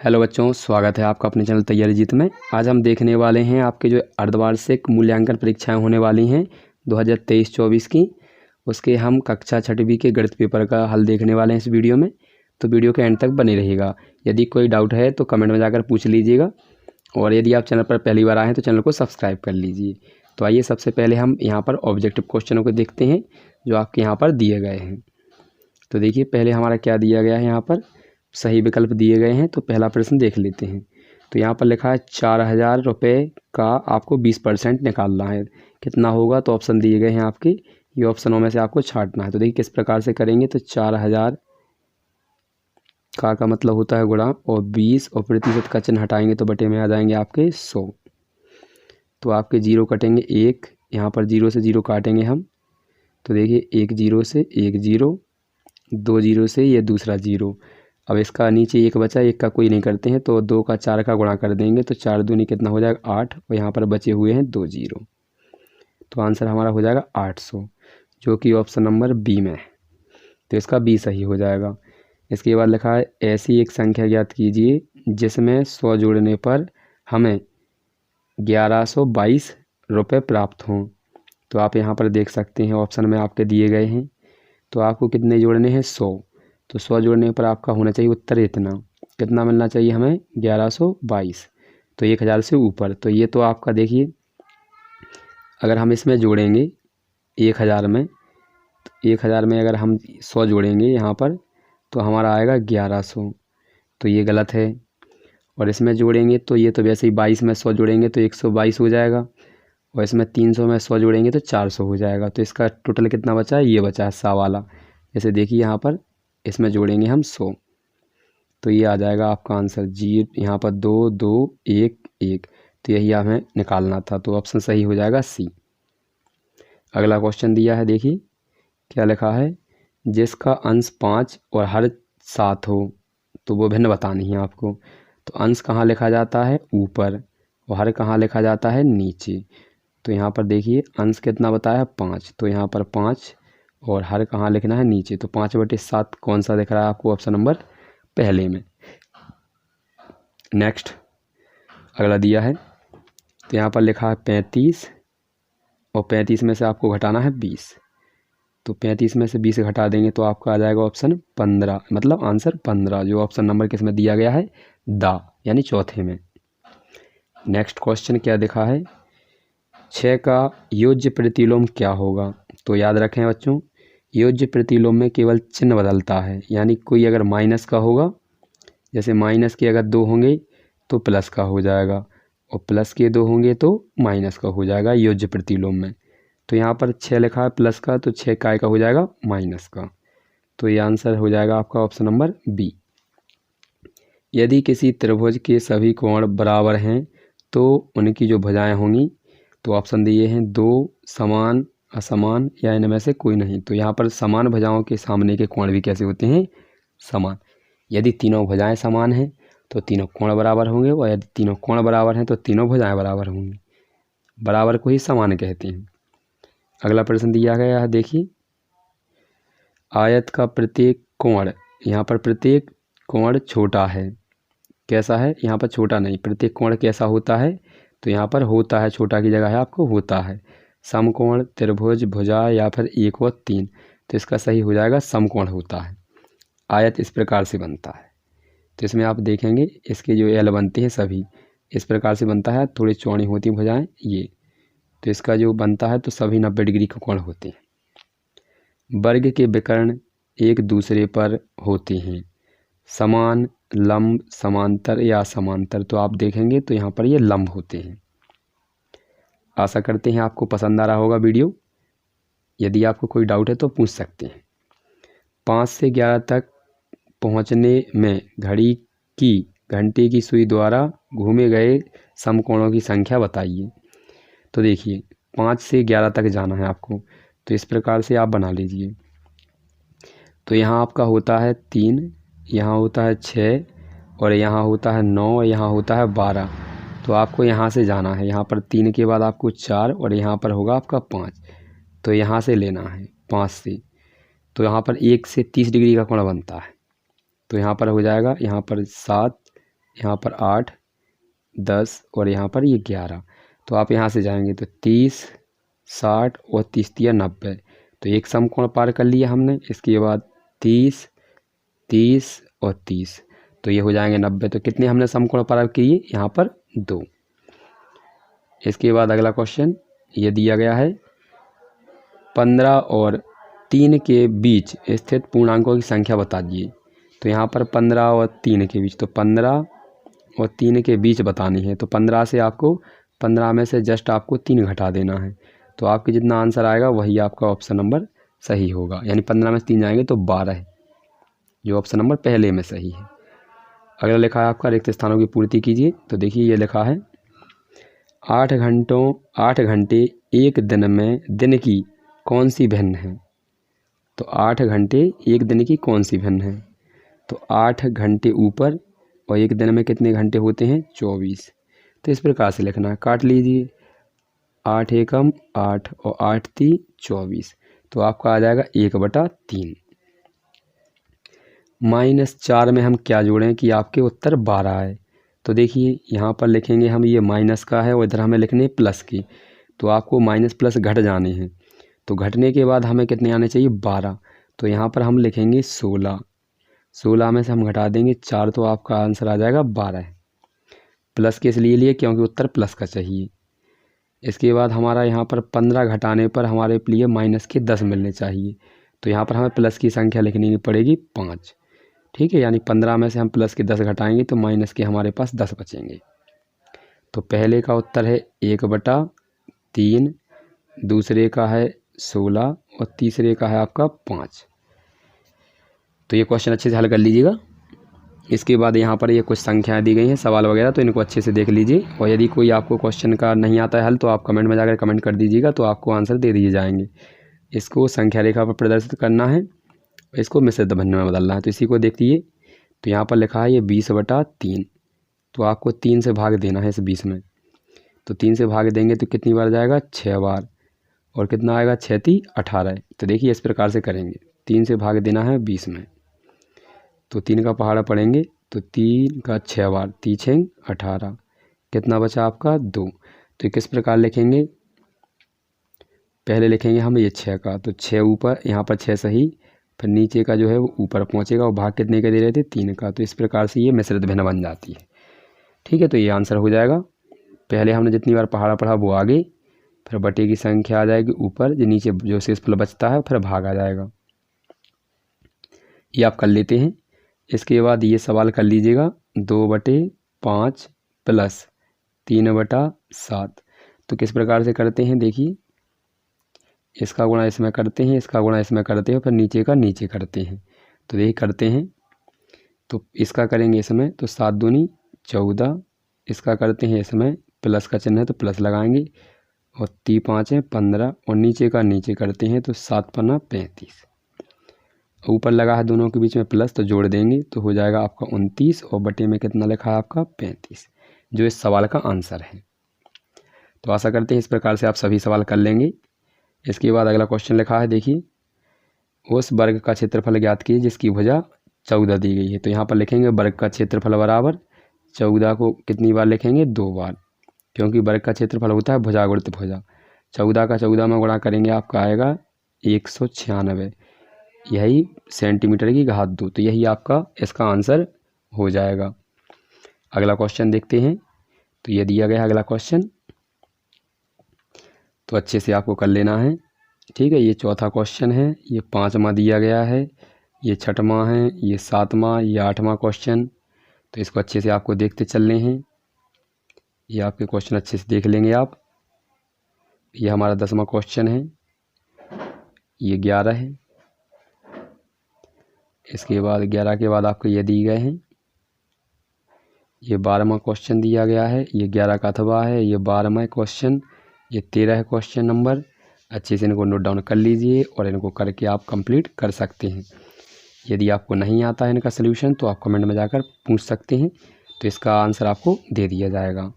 Hello बच्चों, स्वागत है आपका अपने चैनल तैयारी जीत में। आज हम देखने वाले हैं आपके जो अर्धवार्षिक मूल्यांकन परीक्षाएं होने वाली हैं 2023-24 की। उसके हम कक्षा छठवीं के गणित पेपर का हल देखने वाले हैं इस वीडियो में। तो वीडियो के एंड तक बने रहिएगा। यदि कोई डाउट है तो कमेंट में जाकर पूछ लीजिएगा, और यदि आप चैनल पर पहली बार आए हैं तो चैनल को सब्सक्राइब कर लीजिए। तो आइए सबसे पहले हम यहाँ पर ऑब्जेक्टिव क्वेश्चनों को देखते हैं जो आपके यहाँ पर दिए गए हैं। तो देखिए पहले हमारा क्या दिया गया है, यहाँ पर सही विकल्प दिए गए हैं। तो पहला प्रश्न देख लेते हैं। तो यहाँ पर लिखा है 4,000 रुपये का आपको 20% निकालना है, कितना होगा? तो ऑप्शन दिए गए हैं आपके, ये ऑप्शनों में से आपको छांटना है। तो देखिए किस प्रकार से करेंगे। तो 4,000 का मतलब होता है गुणा, और 20 और प्रतिशत का चिन्ह हटाएंगे तो बटे में आ जाएंगे आपके 100। तो आपके जीरो कटेंगे एक, यहाँ पर जीरो से जीरो काटेंगे हम। तो देखिए एक जीरो से एक जीरो, दो जीरो से ये दूसरा जीरो। अब इसका नीचे एक बचा, एक का कोई नहीं करते हैं तो 2 का 4 का गुणा कर देंगे। तो 4 दूनी कितना हो जाएगा 8, और यहाँ पर बचे हुए हैं 2 जीरो। तो आंसर हमारा हो जाएगा 800, जो कि ऑप्शन नंबर बी में है। तो इसका बी सही हो जाएगा। इसके बाद लिखा है ऐसी एक संख्या ज्ञात कीजिए जिसमें 100 जोड़ने पर हमें 1122 रुपये प्राप्त हों। तो आप यहाँ पर देख सकते हैं ऑप्शन में आपके दिए गए हैं। तो आपको कितने जोड़ने हैं 100। तो 100 जोड़ने पर आपका होना चाहिए उत्तर इतना, कितना मिलना चाहिए हमें 1122। तो 1000 से ऊपर। तो ये तो आपका देखिए अगर हम इसमें जोड़ेंगे 1000 में, तो 1000 में अगर हम 100 जोड़ेंगे यहाँ पर तो हमारा आएगा 1100। तो ये गलत है। और इसमें जोड़ेंगे तो ये तो वैसे ही 22 में 100 जोड़ेंगे तो 122 हो जाएगा, और इसमें 300 में 100 जोड़ेंगे तो 400 हो जाएगा। तो इसका टोटल कितना बचा है, ये बचा है 100 वाला। जैसे देखिए यहाँ पर इसमें जोड़ेंगे हम 100, तो ये आ जाएगा आपका आंसर जी। यहाँ पर 2 2 1 1, तो यही हमें निकालना था। तो ऑप्शन सही हो जाएगा सी। अगला क्वेश्चन दिया है, देखिए क्या लिखा है। जिसका अंश 5 और हर 7 हो तो वो भिन्न बतानी है आपको। तो अंश कहाँ लिखा जाता है, ऊपर, और हर कहाँ लिखा जाता है, नीचे। तो यहाँ पर देखिए अंश कितना बताया है 5, तो यहाँ पर 5, और हर कहाँ लिखना है, नीचे। तो 5/7 कौन सा दिख रहा है आपको, ऑप्शन नंबर पहले में। नेक्स्ट अगला दिया है। तो यहाँ पर लिखा है 35, और 35 में से आपको घटाना है 20। तो 35 में से 20 घटा देंगे तो आपका आ जाएगा ऑप्शन 15, मतलब आंसर 15, जो ऑप्शन नंबर किस में दिया गया है, दा, यानी चौथे में। नेक्स्ट क्वेश्चन क्या दिखा है, 6 का योज्य प्रतिलोम क्या होगा। तो याद रखें बच्चों, योज्य प्रतिलोम में केवल चिन्ह बदलता है, यानी कोई अगर माइनस का होगा, जैसे माइनस के अगर 2 होंगे तो प्लस का हो जाएगा, और प्लस के 2 होंगे तो माइनस का हो जाएगा योज्य प्रतिलोम में। तो यहाँ पर 6 लिखा है प्लस का, तो 6 काय का हो जाएगा माइनस का। तो ये आंसर हो जाएगा आपका ऑप्शन नंबर बी। यदि किसी त्रिभुज के सभी कोण बराबर हैं तो उनकी जो भुजाएं होंगी, तो ऑप्शन दिए हैं 2, समान, असमान, या इनमें से कोई नहीं। तो यहाँ पर समान भुजाओं के सामने के कोण भी कैसे होते हैं, समान। यदि तीनों भुजाएं समान हैं तो तीनों कोण बराबर होंगे, और यदि तीनों कोण बराबर हैं तो तीनों भुजाएं बराबर होंगी। बराबर को ही समान कहते हैं। अगला प्रश्न दिया गया है, देखिए आयत का प्रत्येक कोण, यहाँ पर प्रत्येक कोण छोटा है, कैसा है, यहाँ पर छोटा नहीं, प्रत्येक कोण कैसा होता है, तो यहाँ पर होता है, छोटा की जगह है आपको होता है। समकोण, त्रिभुज, भुजा, या फिर 1 और 3। तो इसका सही हो जाएगा समकोण होता है। आयत इस प्रकार से बनता है। तो इसमें आप देखेंगे इसके जो एल बनते हैं सभी इस प्रकार से बनता है, थोड़ी चौड़ी होती भुजाएं ये। तो इसका जो बनता है तो सभी 90 डिग्री के कोण होते हैं। वर्ग के विकर्ण एक दूसरे पर होते हैं, समान, लंब, समांतर या समांतर। तो आप देखेंगे तो यहाँ पर ये लंब होते हैं। आशा करते हैं आपको पसंद आ रहा होगा वीडियो। यदि आपको कोई डाउट है तो पूछ सकते हैं। 5 से 11 तक पहुँचने में घड़ी की घंटे की सुई द्वारा घूमे गए समकोणों की संख्या बताइए। तो देखिए 5 से 11 तक जाना है आपको, तो इस प्रकार से आप बना लीजिए। तो यहाँ आपका होता है 3, यहाँ होता है 6, और यहाँ होता है 9, यहाँ होता है 12। तो आपको यहाँ से जाना है, यहाँ पर 3 के बाद आपको 4, और यहाँ पर होगा आपका 5। तो यहाँ से लेना है 5 से। तो यहाँ पर 1 से 30 डिग्री का कोण बनता है। तो यहाँ पर हो जाएगा, यहाँ पर 7, यहाँ पर 8, 10 और यहाँ पर ये 11। तो आप यहाँ से जाएंगे तो 30, 60 और 30 या 90। तो एक समकोण पार कर लिया हमने। इसके बाद 30, 30 और 30, तो ये हो जाएंगे 90। तो कितने हमने समकोण पार किए? यहाँ पर 2। इसके बाद अगला क्वेश्चन ये दिया गया है 15 और 3 के बीच स्थित पूर्णांकों की संख्या बता दीजिए। तो यहाँ पर 15 और 3 के बीच, तो 15 और 3 के बीच बतानी है। तो 15 से आपको 15 में से जस्ट आपको 3 घटा देना है। तो आपके जितना आंसर आएगा वही आपका ऑप्शन नंबर सही होगा। यानी 15 में से 3 जाएंगे तो 12 है, जो ऑप्शन नंबर पहले में सही है। अगला लिखा है आपका रिक्त स्थानों की पूर्ति कीजिए। तो देखिए ये लिखा है 8 घंटे एक दिन में दिन की कौन सी भिन्न है? तो 8 घंटे एक दिन की कौन सी भिन्न है? तो 8 घंटे ऊपर और एक दिन में कितने घंटे होते हैं? 24। तो इस प्रकार से लिखना है, काट लीजिए। 8 एकम 8 और 8 × 24, तो आपका आ जाएगा 1/3। -4 में हम क्या जोड़ें कि आपके उत्तर 12 है? तो देखिए यहाँ पर लिखेंगे हम, ये माइनस का है और इधर हमें लिखने प्लस की। तो आपको माइनस प्लस घट जाने हैं। तो घटने के बाद हमें कितने आने चाहिए? 12। तो यहाँ पर हम लिखेंगे 16। 16 में से हम घटा देंगे 4, तो आपका आंसर आ जाएगा 12। प्लस के इसलिए लिए क्योंकि उत्तर प्लस का चाहिए। इसके बाद हमारा यहाँ पर 15 घटाने पर हमारे लिए माइनस के 10 मिलने चाहिए। तो यहाँ पर हमें प्लस की संख्या लिखनी पड़ेगी 5। ठीक है, यानी 15 में से हम प्लस के 10 घटाएंगे तो माइनस के हमारे पास 10 बचेंगे। तो पहले का उत्तर है 1/3, दूसरे का है 16 और तीसरे का है आपका 5। तो ये क्वेश्चन अच्छे से हल कर लीजिएगा। इसके बाद यहाँ पर ये कुछ संख्याएं दी गई हैं, सवाल वगैरह, तो इनको अच्छे से देख लीजिए। और यदि कोई आपको क्वेश्चन का नहीं आता है हल तो आप कमेंट में जाकर कमेंट कर दीजिएगा, तो आपको आंसर दे दिए जाएंगे। इसको संख्या रेखा पर प्रदर्शित करना है, इसको मिश्रित भिन्न में बदलना है। तो इसी को देखिए, तो यहाँ पर लिखा है ये 20/3। तो आपको 3 से भाग देना है इस 20 में। तो 3 से भाग देंगे तो कितनी बार जाएगा? 6 बार। और कितना आएगा? 6 × 3 = 18। तो देखिए इस प्रकार से करेंगे, 3 से भाग देना है 20 में। तो 3 का पहाड़ा पड़ेंगे, तो 3 का 6 बार, 3 × 6 = 18। कितना बचा आपका? 2। तो किस प्रकार लिखेंगे? पहले लिखेंगे हम ये 6 का, तो 6 ऊपर, यहाँ पर 6 सही, फिर नीचे का जो है वो ऊपर पहुँचेगा और भाग कितने का दे रहे थे? 3 का। तो इस प्रकार से ये मिश्रित भिन्न बन जाती है। ठीक है, तो ये आंसर हो जाएगा। पहले हमने जितनी बार पहाड़ा पढ़ा वो आगे, फिर बटे की संख्या आ जाएगी ऊपर, जो नीचे जो शेषफल बचता है फिर भाग आ जाएगा। ये आप कर लेते हैं। इसके बाद ये सवाल कर लीजिएगा 2/5 + 3/7। तो किस प्रकार से करते हैं? देखिए, इसका गुणा इसमें करते हैं, इसका गुणा इसमें करते हैं, फिर नीचे का नीचे करते हैं। तो यही करते हैं। तो इसका करेंगे इसमें, तो 7 दूनी 14। इसका करते हैं इसमें, प्लस का चिन्ह है तो प्लस लगाएंगे, और 3 × 5 = 15। और नीचे का नीचे करते हैं, तो 7 × 5 = 35। ऊपर लगा है दोनों के बीच में प्लस, तो जोड़ देंगे तो हो जाएगा आपका 29। और बटे में कितना लिखा है आपका? 35, जो इस सवाल का आंसर है। तो आशा करते हैं इस प्रकार से आप सभी सवाल कर लेंगे। इसके बाद अगला क्वेश्चन लिखा है, देखिए, उस वर्ग का क्षेत्रफल ज्ञात कीजिए जिसकी भुजा 14 दी गई है। तो यहाँ पर लिखेंगे वर्ग का क्षेत्रफल बराबर 14 को कितनी बार लिखेंगे? 2 बार, क्योंकि वर्ग का क्षेत्रफल होता है भुजा गुणित भुजा। 14 का 14 में गुणा करेंगे, आपका आएगा 196, यही सेंटीमीटर की घात 2। तो यही आपका इसका आंसर हो जाएगा। अगला क्वेश्चन देखते हैं। तो ये दिया गया है अगला क्वेश्चन, तो अच्छे से आपको कर लेना है। ठीक है, ये चौथा क्वेश्चन है, ये 5वां दिया गया है, ये 6वां है, ये 7वां, ये 8वां क्वेश्चन। तो इसको अच्छे से आपको देखते चलने हैं। ये आपके क्वेश्चन अच्छे से देख लेंगे आप। ये हमारा 10वां क्वेश्चन है, ये 11 है। इसके बाद 11 के बाद आपको ये दिए गए हैं, ये 12वां क्वेश्चन दिया गया है, ये 11 का अथवा है, ये 12वां क्वेश्चन, ये 13 है क्वेश्चन नंबर। अच्छे से इनको नोट डाउन कर लीजिए और इनको करके आप कंप्लीट कर सकते हैं। यदि आपको नहीं आता है इनका सलूशन तो आप कमेंट में जाकर पूछ सकते हैं, तो इसका आंसर आपको दे दिया जाएगा।